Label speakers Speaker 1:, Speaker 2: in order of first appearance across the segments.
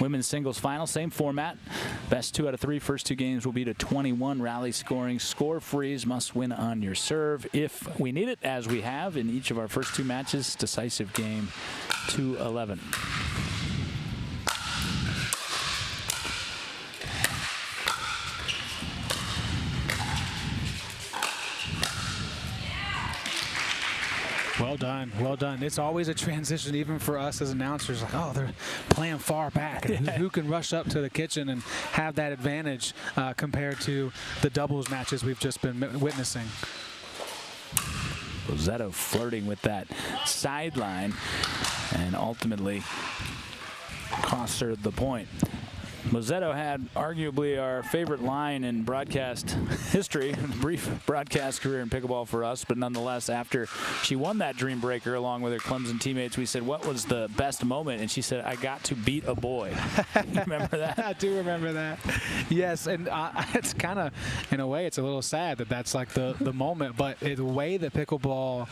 Speaker 1: Women's singles final, same format. Best 2 out of 3. First 2 games will be to 21. Rally scoring, score freeze, must win on your serve if we need it, as we have in each of our first 2 matches. Decisive game 2-11.
Speaker 2: Well done, well done. It's always a transition, even for us as announcers. Like, oh, they're playing far back. And who can rush up to the kitchen and have that advantage compared to the doubles matches we've just been witnessing?
Speaker 1: Bozzetto flirting with that sideline and ultimately cost her the point. Bozzetto had arguably our favorite line in broadcast history, brief broadcast career in pickleball for us, but nonetheless, after she won that dream breaker along with her Clemson teammates, we said, what was the best moment? And she said, I got to beat a boy. You remember that?
Speaker 2: I do remember that. Yes, and it's kind of, in a way, it's a little sad that that's like the moment, but the way that pickleball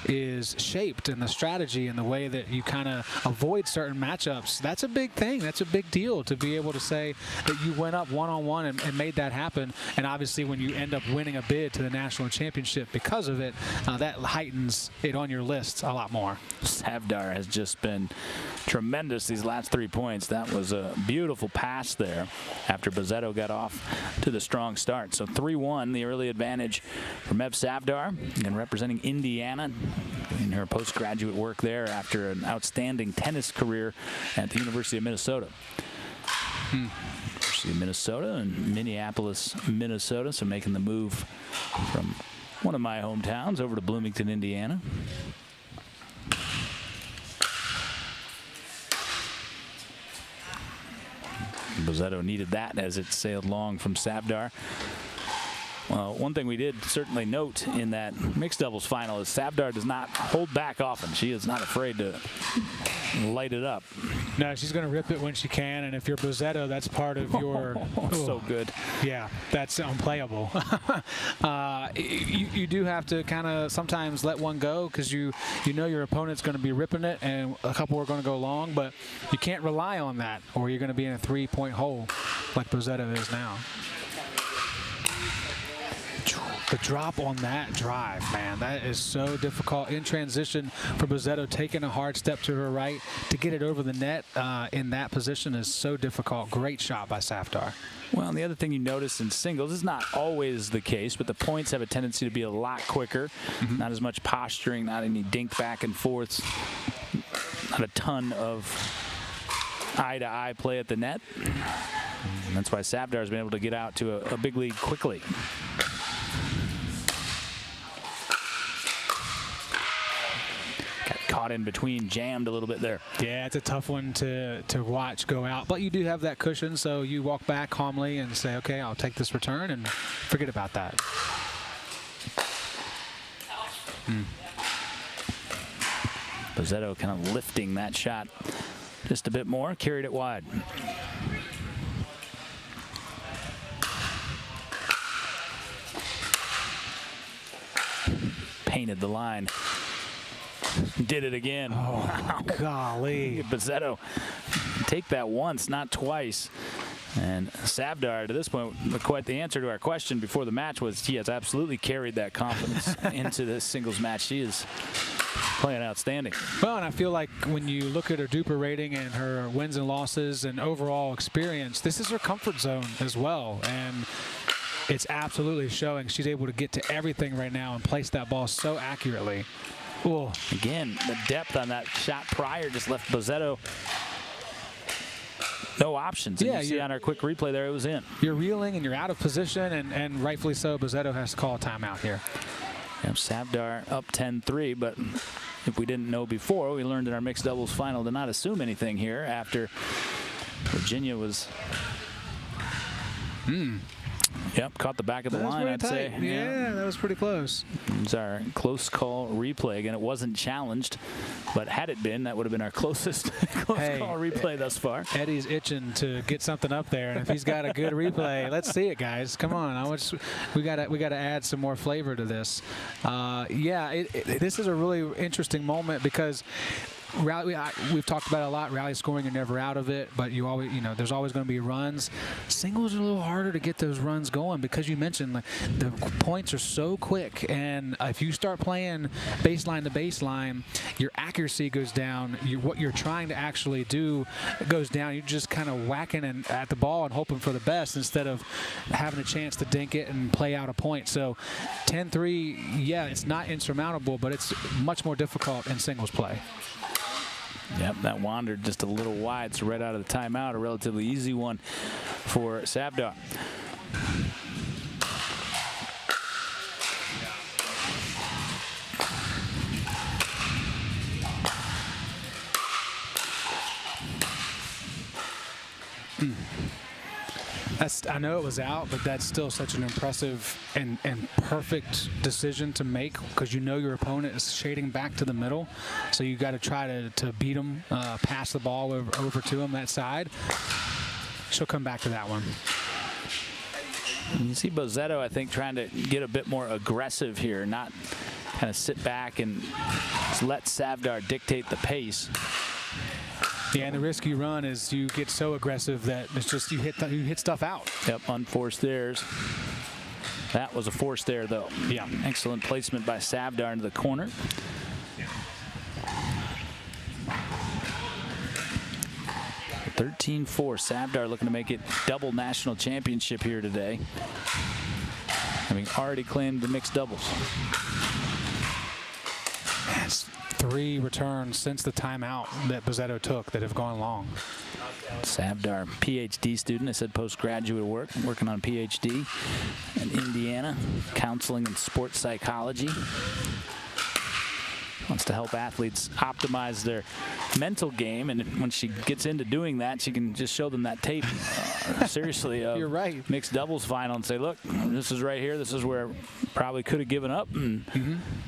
Speaker 2: is shaped and the strategy and the way that you kind of avoid certain matchups, that's a big thing. That's a big deal to be able to say that you went up one-on-one and made that happen. And obviously when you end up winning a bid to the national championship because of it, that heightens it on your list a lot more.
Speaker 1: Safdar has just been tremendous these last 3 points. That was a beautiful pass there after Bozzetto got off to the strong start. So 3-1, the early advantage for Mehvish Safdar, and representing Indiana in her postgraduate work there after an outstanding tennis career at the University of Minnesota. University of Minnesota and Minneapolis, Minnesota, so making the move from one of my hometowns over to Bloomington, Indiana. Bozzetto needed that as it sailed long from Safdar. Well, one thing we did certainly note in that mixed doubles final is Safdar does not hold back often. She is not afraid to light it up.
Speaker 2: No, she's going to rip it when she can, and if you're Bozzetto, that's part of your...
Speaker 1: So good.
Speaker 2: Yeah, that's unplayable. You do have to kind of sometimes let one go because you know your opponent's going to be ripping it, and a couple are going to go long, but you can't rely on that, or you're going to be in a 3-point hole like Bozzetto is now. The drop on that drive, man, that is so difficult in transition for Bozzetto. Taking a hard step to her right to get it over the net in that position is so difficult. Great shot by Safdar.
Speaker 1: Well, and the other thing you notice in singles is not always the case, but the points have a tendency to be a lot quicker. Not as much posturing, not any dink back and forths, not a ton of eye-to-eye play at the net. And that's why Safdar has been able to get out to a big lead quickly. Caught in between, jammed a little bit there.
Speaker 2: Yeah, it's a tough one to watch go out, but you do have that cushion, so you walk back calmly and say, okay, I'll take this return and forget about that.
Speaker 1: Bozzetto kind of lifting that shot just a bit more, carried it wide. Painted the line. Did it again.
Speaker 2: Oh, wow. Golly.
Speaker 1: Bozzetto take that once, not twice. And Safdar, to this point, quite the answer to our question before the match was he has absolutely carried that confidence into this singles match. She is playing outstanding.
Speaker 2: Well, and I feel like when you look at her DUPR rating and her wins and losses and overall experience, this is her comfort zone as well. And it's absolutely showing. She's able to get to everything right now and place that ball so accurately. Ooh.
Speaker 1: Again, the depth on that shot prior just left Bozzetto no options. And
Speaker 2: yeah,
Speaker 1: you see on our quick replay there, it was in.
Speaker 2: You're reeling and you're out of position, and rightfully so. Bozzetto has to call a timeout here.
Speaker 1: Yep, Safdar up 10-3, but if we didn't know before, we learned in our mixed doubles final to not assume anything here after Virginia was... Yep, caught the back of the line, I'd say.
Speaker 2: Yeah, that was pretty close.
Speaker 1: It's our close call replay. Again, it wasn't challenged, but had it been, that would have been our closest close call replay thus far.
Speaker 2: Eddie's itching to get something up there, and if he's got a good replay, let's see it, guys. Come on, we gotta add some more flavor to this. Yeah, this is a really interesting moment because we've talked about it a lot. Rally scoring, you're never out of it, but you always, there's always going to be runs. Singles are a little harder to get those runs going because you mentioned like, the points are so quick, and if you start playing baseline to baseline, your accuracy goes down. What you're trying to actually do goes down. You're just kind of whacking at the ball and hoping for the best instead of having a chance to dink it and play out a point. So 10-3, yeah, it's not insurmountable, but it's much more difficult in singles play.
Speaker 1: Yep, that wandered just a little wide, so right out of the timeout, a relatively easy one for Safdar.
Speaker 2: I know it was out, but that's still such an impressive and perfect decision to make because you know your opponent is shading back to the middle. So you got to try to beat them, pass the ball over to him that side. She'll come back to that one.
Speaker 1: You see Bozzetto, I think, trying to get a bit more aggressive here, not kind of sit back and just let Safdar dictate the pace.
Speaker 2: Yeah, and the risk you run is you get so aggressive that it's just you hit stuff out.
Speaker 1: Yep, unforced errors. That was a forced error, though.
Speaker 2: Yeah.
Speaker 1: Excellent placement by Safdar into the corner. Yeah. 13-4. Safdar looking to make it double national championship here today, having already claimed the mixed doubles.
Speaker 2: That's 3 returns since the timeout that Bozzetto took that have gone long.
Speaker 1: Safdar, PhD student. I said postgraduate work, working on PhD in Indiana, counseling and sports psychology. Wants to help athletes optimize their mental game, and when she gets into doing that, she can just show them that tape. Seriously,
Speaker 2: you're right.
Speaker 1: Mixed doubles final and say, look, this is right here. This is where probably could have given up and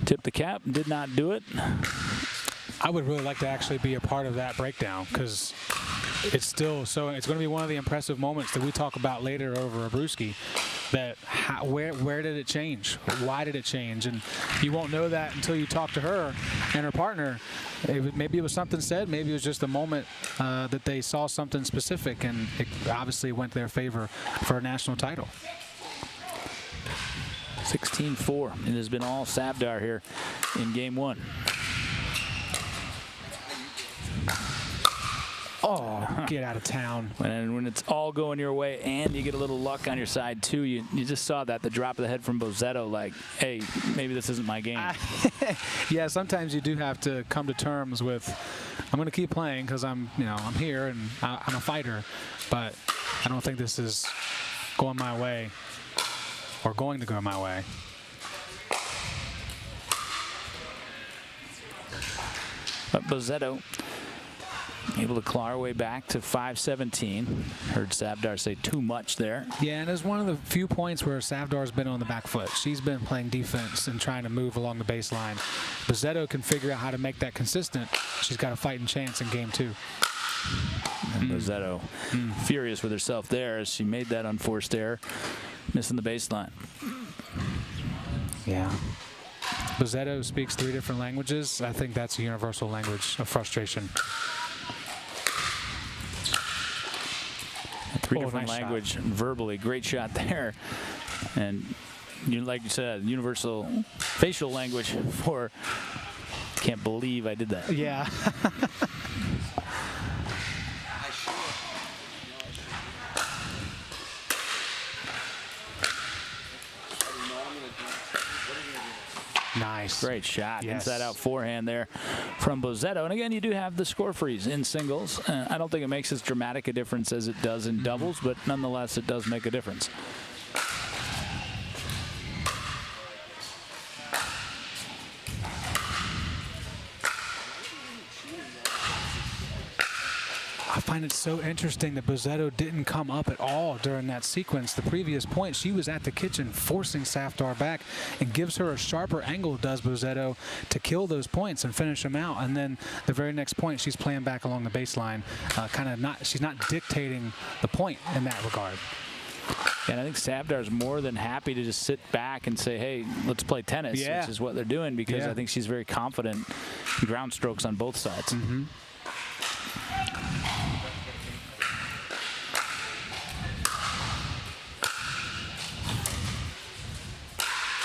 Speaker 1: tipped the cap, did not do it.
Speaker 2: I would really like to actually be a part of that breakdown because it's still so. It's going to be one of the impressive moments that we talk about later over a brewski. That where did it change? Why did it change? And you won't know that until you talk to her and her partner. Maybe it was something said. Maybe it was just a moment that they saw something specific, and it obviously went their favor for a national title.
Speaker 1: 16-4. It has been all Safdar here in game 1.
Speaker 2: Oh, get out of town.
Speaker 1: And when it's all going your way and you get a little luck on your side, too, you just saw that, the drop of the head from Bozzetto, like, hey, maybe this isn't my game.
Speaker 2: Yeah, sometimes you do have to come to terms with, I'm going to keep playing because I'm here and I'm a fighter, but I don't think this is going my way or going to go my way.
Speaker 1: But Bozzetto able to claw our way back to 5-17. Heard Safdar say too much there.
Speaker 2: Yeah, and it's one of the few points where Safdar's been on the back foot. She's been playing defense and trying to move along the baseline. Bozzetto can figure out how to make that consistent. She's got a fighting chance in game 2.
Speaker 1: And Bozzetto furious with herself there as she made that unforced error, missing the baseline.
Speaker 2: Yeah. Bozzetto speaks 3 different languages. I think that's a universal language of frustration.
Speaker 1: 3 different language verbally. Great shot there. And like you said, universal facial language for can't believe I did that.
Speaker 2: Yeah. Nice.
Speaker 1: Great shot.
Speaker 2: Yes.
Speaker 1: Inside out forehand there from Bozzetto. And again, you do have the score freeze in singles. I don't think it makes as dramatic a difference as it does in doubles, but nonetheless, it does make a difference.
Speaker 2: I find it so interesting that Bozzetto didn't come up at all during that sequence. The previous point, she was at the kitchen forcing Safdar back and gives her a sharper angle, does Bozzetto, to kill those points and finish them out. And then the very next point, she's playing back along the baseline. She's not dictating the point in that regard.
Speaker 1: And I think Safdar's more than happy to just sit back and say, hey, let's play tennis,
Speaker 2: Yeah.
Speaker 1: which is what they're doing, because
Speaker 2: Yeah.
Speaker 1: I think she's very confident in ground strokes on both sides.
Speaker 2: Mm-hmm.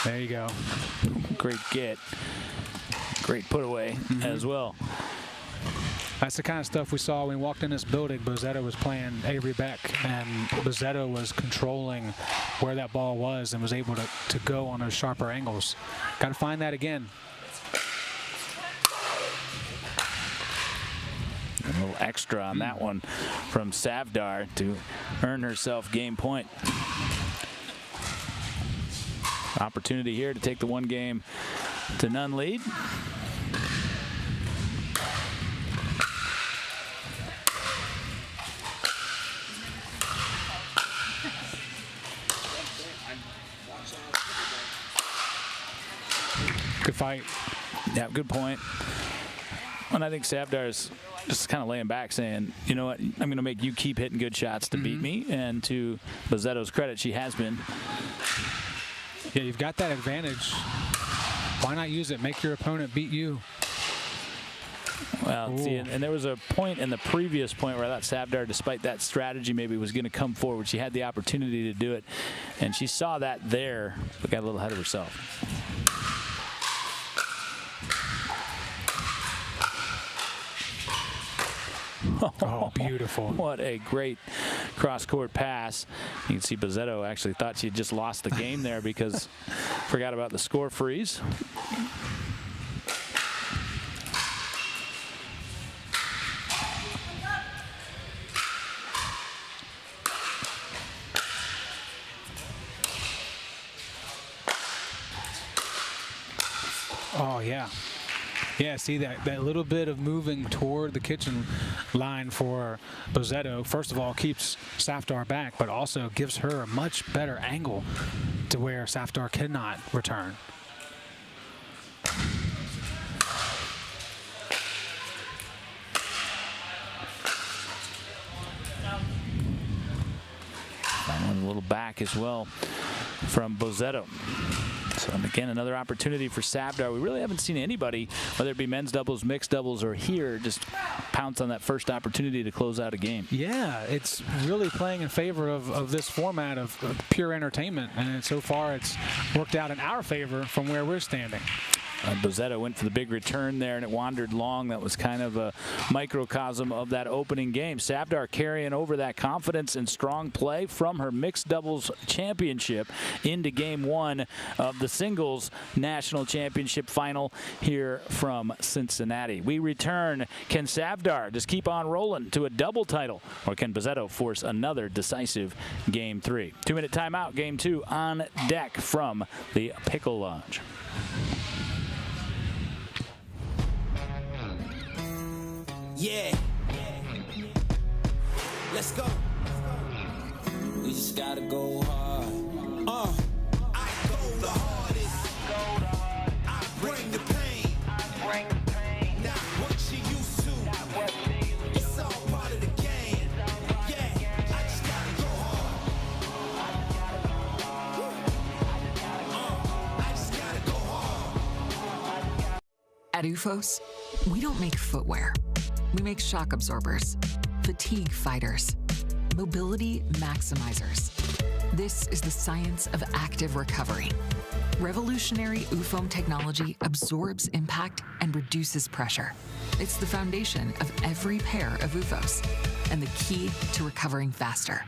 Speaker 2: There you go.
Speaker 1: Great get. Great put away as well.
Speaker 2: That's the kind of stuff we saw when we walked in this building. Bozzetto was playing Avery Beck, and Bozzetto was controlling where that ball was and was able to go on those sharper angles. Got to find that again.
Speaker 1: A little extra on that one from Safdar to earn herself game point. Opportunity here to take the 1-game to none lead.
Speaker 2: Good fight.
Speaker 1: Yeah, good point. And I think Safdar's just kind of laying back saying, you know what, I'm going to make you keep hitting good shots to beat me. And to Bozzetto's credit, she has been.
Speaker 2: Yeah, you've got that advantage. Why not use it? Make your opponent beat you.
Speaker 1: Well, see, and there was a point in the previous point where I thought Safdar, despite that strategy, maybe was going to come forward. She had the opportunity to do it, and she saw that there, but got a little ahead of herself.
Speaker 2: Oh, beautiful.
Speaker 1: What a great cross-court pass. You can see Bozzetto actually thought she had just lost the game there because forgot about the score freeze.
Speaker 2: Oh, yeah. Yeah, see that little bit of moving toward the kitchen line for Bozzetto, first of all, keeps Safdar back, but also gives her a much better angle to where Safdar cannot return.
Speaker 1: That one a little back as well from Bozzetto. So, and again, another opportunity for Safdar. We really haven't seen anybody, whether it be men's doubles, mixed doubles, or here, just pounce on that first opportunity to close out a game.
Speaker 2: Yeah, it's really playing in favor of this format of pure entertainment, and so far it's worked out in our favor from where we're standing.
Speaker 1: Bozzetto went for the big return there, and it wandered long. That was kind of a microcosm of that opening game. Safdar carrying over that confidence and strong play from her mixed doubles championship into game 1 of the singles national championship final here from Cincinnati. We return. Can Safdar just keep on rolling to a double title, or can Bozzetto force another decisive game 3? 2-minute timeout, game 2 on deck from the Pickle Lodge.
Speaker 3: Yeah. Let's go. We just gotta go hard. I go the hardest. I bring the pain. Not what you used to. It's all part of the game. Yeah. I just gotta go hard. I just gotta go hard.
Speaker 4: At UFOS, we don't make footwear. We make shock absorbers, fatigue fighters, mobility maximizers. This is the science of active recovery. Revolutionary UFOM technology absorbs impact and reduces pressure. It's the foundation of every pair of UFOS and the key to recovering faster.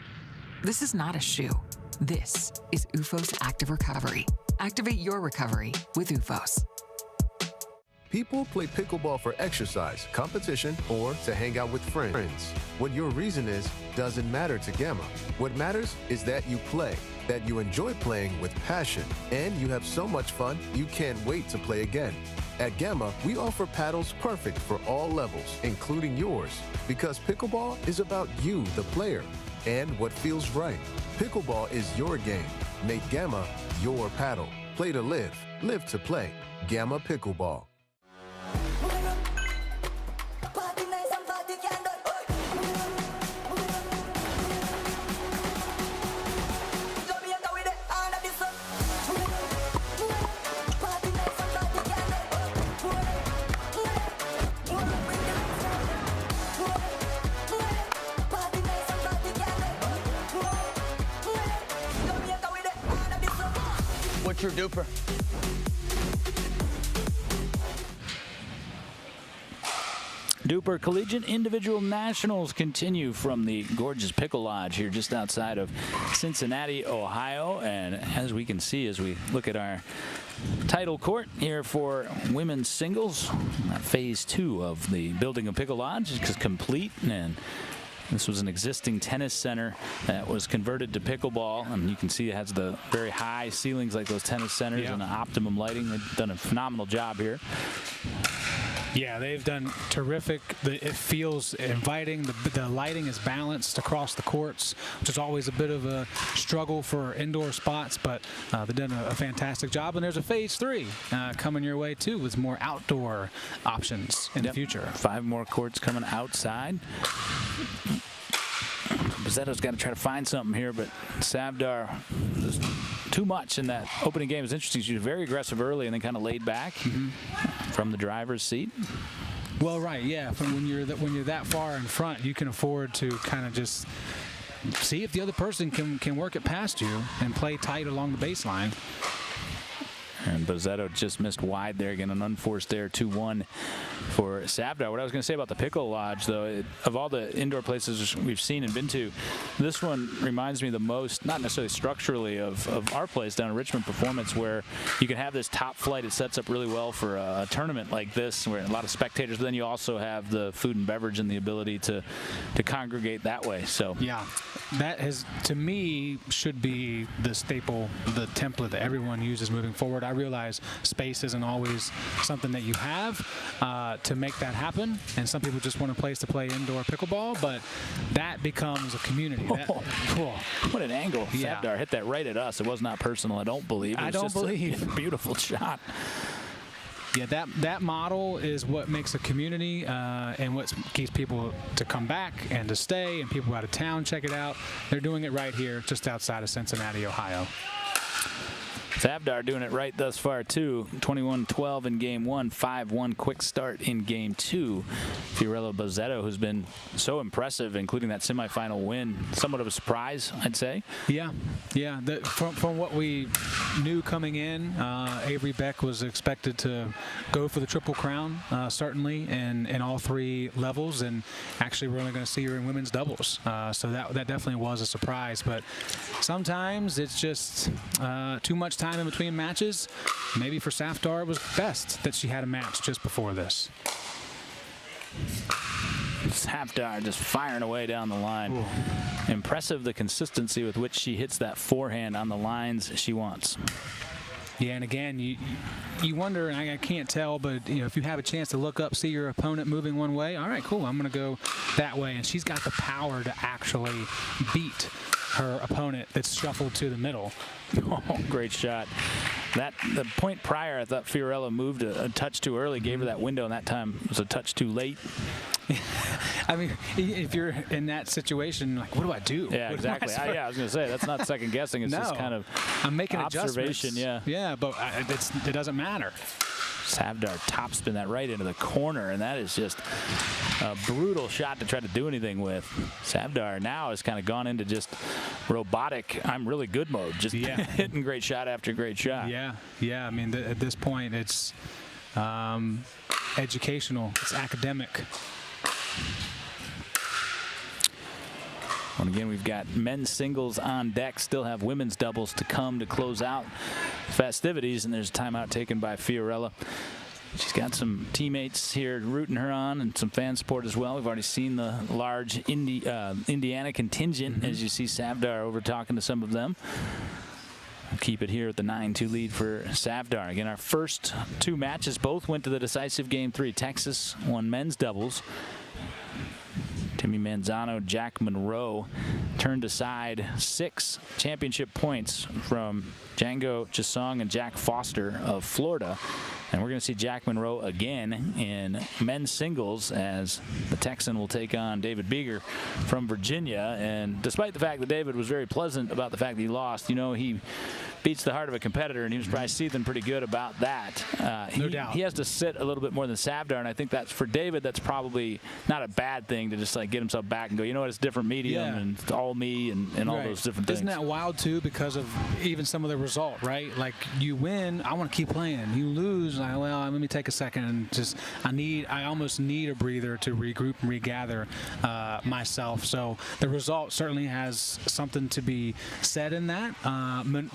Speaker 4: This is not a shoe. This is UFOS Active Recovery. Activate your recovery with UFOS.
Speaker 5: People play pickleball for exercise, competition, or to hang out with friends. What your reason is doesn't matter to Gamma. What matters is that you play, that you enjoy playing with passion, and you have so much fun you can't wait to play again. At Gamma, we offer paddles perfect for all levels, including yours, because pickleball is about you, the player, and what feels right. Pickleball is your game. Make Gamma your paddle. Play to live, live to play. Gamma Pickleball.
Speaker 6: What's your DUPR?
Speaker 1: DUPR Collegiate Individual Nationals continue from the gorgeous Pickle Lodge here just outside of Cincinnati, Ohio. And as we can see as we look at our title court here for women's singles, phase 2 of the building of Pickle Lodge is complete. And this was an existing tennis center that was converted to pickleball, and you can see it has the very high ceilings like those tennis centers and the optimum lighting. They've done a phenomenal job here.
Speaker 2: Yeah, they've done terrific. It feels inviting. The lighting is balanced across the courts, which is always a bit of a struggle for indoor spots, but they've done a fantastic job. And there's a phase 3 coming your way, too, with more outdoor options in the future. 5
Speaker 1: more courts coming outside. Bozzetto's got to try to find something here, but Safdar just too much in that opening game. It's interesting. She was very aggressive early and then kind of laid back from the driver's seat.
Speaker 2: Well, right, yeah. When you're that far in front, you can afford to kind of just see if the other person can work it past you and play tight along the baseline.
Speaker 1: And Bozzetto just missed wide there. Again, an unforced error, 2-1 for Safdar. What I was going to say about the Pickle Lodge, though, of all the indoor places we've seen and been to, this one reminds me the most, not necessarily structurally, of our place down in Richmond Performance, where you can have this top flight. It sets up really well for a tournament like this, where a lot of spectators, but then you also have the food and beverage and the ability to congregate that way. So
Speaker 2: yeah, that has, to me, should be the staple, the template that everyone uses moving forward. I realize space isn't always something that you have to make that happen, and some people just want a place to play indoor pickleball, but that becomes a community. Cool.
Speaker 1: What an angle.
Speaker 2: Yeah.
Speaker 1: Safdar hit that right at us. It was not personal, I don't believe.
Speaker 2: I don't believe.
Speaker 1: A beautiful shot.
Speaker 2: Yeah, that model is what makes a community and what keeps people to come back and to stay, and people out of town check it out. They're doing it right here just outside of Cincinnati, Ohio.
Speaker 1: Safdar doing it right thus far, too. 21-12 in game 1, 5-1 quick start in game 2. Fiorella Bozzetto, who's been so impressive, including that semifinal win. Somewhat of a surprise, I'd say.
Speaker 2: Yeah. From what we knew coming in, Avery Beck was expected to go for the Triple Crown, certainly, in all 3 levels, and actually we're only going to see her in women's doubles. So that definitely was a surprise, but sometimes it's just too much time in between matches. Maybe for Safdar it was best that she had a match just before this.
Speaker 1: Safdar just firing away down the line. Ooh. Impressive the consistency with which she hits that forehand on the lines she wants.
Speaker 2: Yeah, and again, you wonder, and I can't tell, but if you have a chance to look up, see your opponent moving one way, all right, cool, I'm going to go that way. And she's got the power to actually beat her opponent that's shuffled to the middle.
Speaker 1: Oh, great shot. The point prior, I thought Fiorella moved a touch too early, gave her that window, and that time was a touch too late.
Speaker 2: I mean, if you're in that situation, like, what do I do?
Speaker 1: Yeah, exactly. I was going to say, that's not second guessing. It's just kind of
Speaker 2: I'm making
Speaker 1: observation.
Speaker 2: Adjustments. Yeah, but it doesn't matter.
Speaker 1: Safdar topspin that right into the corner, and that is just a brutal shot to try to do anything with. Safdar now has kind of gone into just robotic, I'm really good mode, just hitting great shot after great shot.
Speaker 2: Yeah. I mean, at this point, it's educational, it's academic.
Speaker 1: And again, we've got men's singles on deck. Still have women's doubles to come to close out festivities. And there's a timeout taken by Fiorella. She's got some teammates here rooting her on and some fan support as well. We've already seen the large Indiana contingent as you see Safdar over talking to some of them. We'll keep it here at the 9-2 lead for Safdar. Again, our first 2 matches both went to the decisive game 3. Texas won men's doubles. Timmy Manzano, Jack Monroe turned aside 6 championship points from Django Chisong and Jack Foster of Florida. And we're going to see Jack Monroe again in men's singles as the Texan will take on David Beeger from Virginia. And despite the fact that David was very pleasant about the fact that he lost, he beats the heart of a competitor, and he was probably seething pretty good about that.
Speaker 2: No doubt.
Speaker 1: He has to sit a little bit more than Safdar, and I think that's for David, that's probably not a bad thing to just like get himself back and go, you know what, it's different medium and it's all me and all those different things.
Speaker 2: Isn't that wild, too, because of even some of the result, right? Like, you win, I want to keep playing. You lose, well, let me take a second and just, I almost need a breather to regroup and regather myself. So the result certainly has something to be said in that.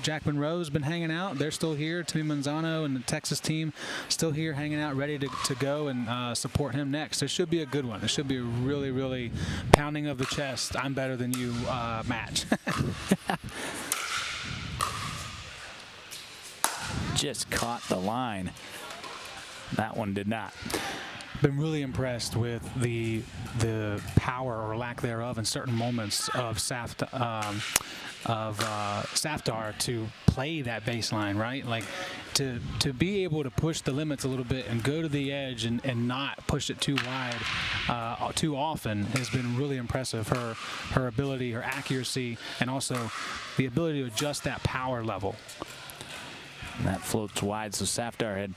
Speaker 2: Jack Monroe's been hanging out. They're still here. Timmy Manzano and the Texas team still here hanging out, ready to go and support him next. It should be a good one. It should be a really, really pounding of the chest, I'm better than you match.
Speaker 1: Just caught the line. That one did not.
Speaker 2: Been really impressed with the power or lack thereof in certain moments of Safdar to play that baseline, right? Like to be able to push the limits a little bit and go to the edge and not push it too wide too often has been really impressive. Her ability, her accuracy, and also the ability to adjust that power level.
Speaker 1: And that floats wide, so Safdar had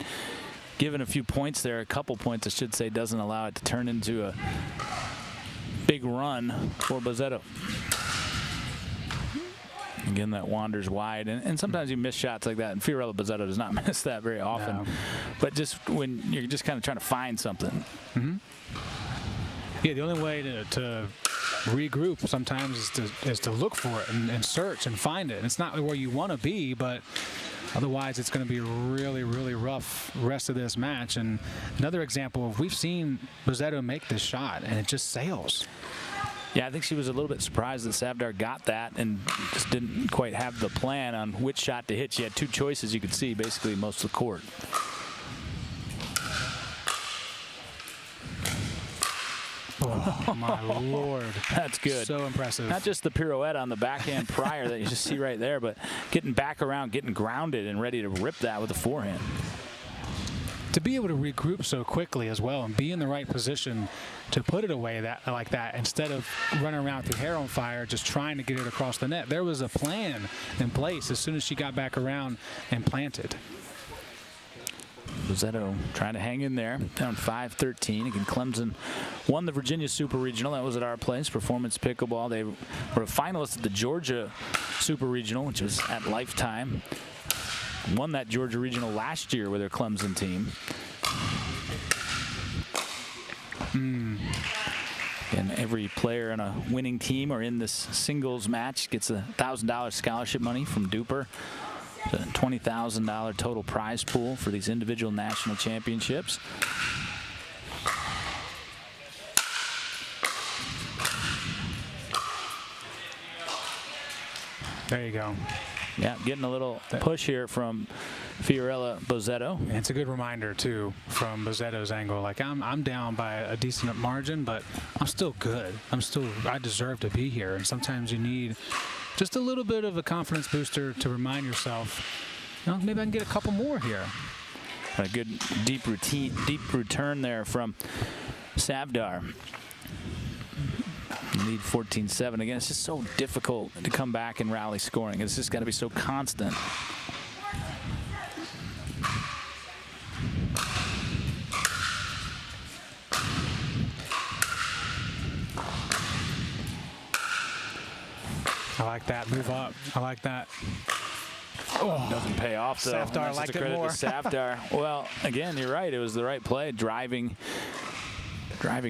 Speaker 1: given a few points there, a couple points I should say, doesn't allow it to turn into a big run for Bozzetto. Again, that wanders wide, and sometimes you miss shots like that, and Fiorella Bozzetto does not miss that very often.
Speaker 2: No.
Speaker 1: But just when you're just kind of trying to find something.
Speaker 2: Mm-hmm. Yeah, the only way to regroup sometimes is to look for it and search and find it. And it's not where you want to be, but otherwise it's going to be a really, really rough rest of this match. And another example of we've seen Bozzetto make this shot, and it just sails.
Speaker 1: Yeah, I think she was a little bit surprised that Safdar got that and just didn't quite have the plan on which shot to hit. She had two choices, you could see, basically most of the court.
Speaker 2: Oh, my Lord.
Speaker 1: That's good.
Speaker 2: So impressive.
Speaker 1: Not just the pirouette on the backhand prior that you just see right there, but getting back around, getting grounded, and ready to rip that with the forehand.
Speaker 2: To be able to regroup so quickly as well and be in the right position to put it away like that instead of running around with your hair on fire just trying to get it across the net. There was a plan in place as soon as she got back around and planted.
Speaker 1: Bozzetto trying to hang in there, down 5-13. Again, Clemson won the Virginia Super Regional. That was at our place, Performance Pickleball. They were a finalist at the Georgia Super Regional, which was at Lifetime. Won that Georgia Regional last year with their Clemson team. And every player in a winning team or in this singles match gets $1,000 scholarship money from DUPR. A $20,000 total prize pool for these individual national championships.
Speaker 2: There you go.
Speaker 1: Yeah, getting a little push here from Fiorella Bozzetto.
Speaker 2: And it's a good reminder, too, from Bozzetto's angle. Like, I'm down by a decent margin, but I'm still good. I deserve to be here. And sometimes you need just a little bit of a confidence booster to remind yourself, maybe I can get a couple more here.
Speaker 1: A good deep return there from Safdar. Lead 14-7. Again, it's just so difficult to come back and rally scoring. It's just got to be so constant.
Speaker 2: I like that. Move up. I like that.
Speaker 1: Oh, doesn't pay off, though.
Speaker 2: Safdar liked it more.
Speaker 1: Safdar. Well, again, you're right. It was the right play. Driving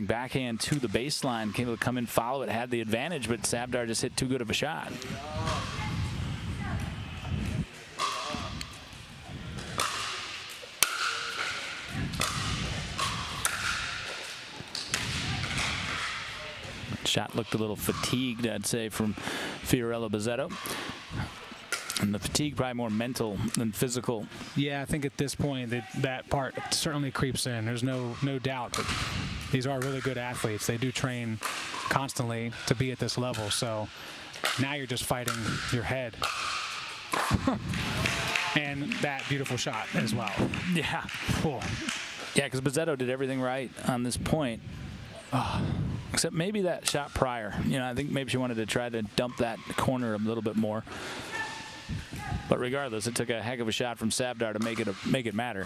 Speaker 1: backhand to the baseline. Came to come in, follow it, had the advantage, but Safdar just hit too good of a shot. Shot looked a little fatigued, I'd say, from Fiorella Bozzetto. And the fatigue probably more mental than physical.
Speaker 2: Yeah, I think at this point that part certainly creeps in. There's no doubt that these are really good athletes. They do train constantly to be at this level. So now you're just fighting your head. And that beautiful shot as well.
Speaker 1: Yeah.
Speaker 2: Cool.
Speaker 1: Yeah, because Bozzetto did everything right on this point. Except maybe that shot prior. I think maybe she wanted to try to dump that corner a little bit more. But regardless, it took a heck of a shot from Safdar to make it matter.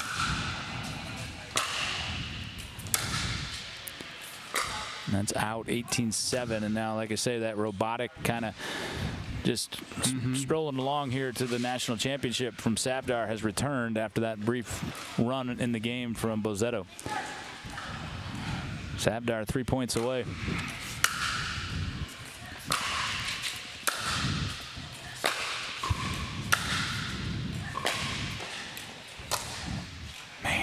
Speaker 1: That's out 18-7. And now, like I say, that robotic kind of just strolling along here to the national championship from Safdar has returned after that brief run in the game from Bozzetto. Safdar 3 points away.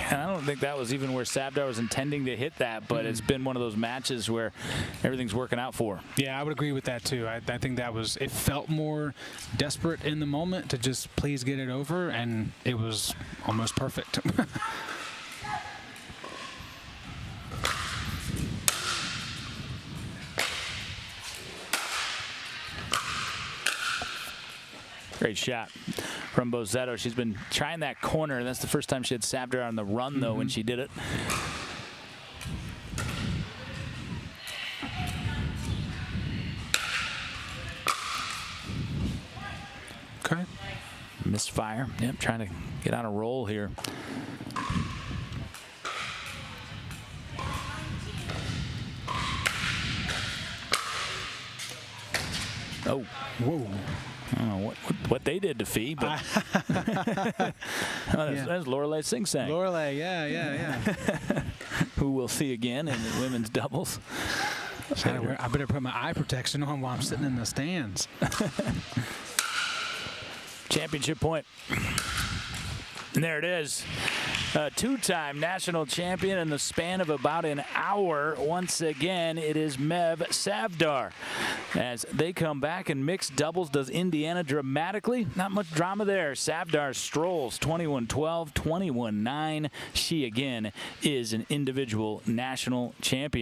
Speaker 1: I don't think that was even where Safdar was intending to hit that, but it's been one of those matches where everything's working out for her.
Speaker 2: Yeah, I would agree with that too. I think that was, it felt more desperate in the moment to just please get it over, and it was almost perfect.
Speaker 1: Great shot from Bozzetto. She's been trying that corner. That's the first time she had Safdar on the run, though, when she did it.
Speaker 2: Okay.
Speaker 1: Misfire. Yep, trying to get on a roll here. Oh.
Speaker 2: Whoa.
Speaker 1: I don't know what they did to Fee, but that's Lorelei Sing Sang.
Speaker 2: Lorelei, yeah.
Speaker 1: Who we'll see again in the women's doubles.
Speaker 2: I better put my eye protection on while I'm sitting in the stands.
Speaker 1: Championship point. And there it is. A two-time national champion in the span of about an hour. Once again, it is Mehvish Safdar. As they come back in mixed doubles, does Indiana dramatically? Not much drama there. Safdar strolls 21-12, 21-9. She, again, is an individual national champion.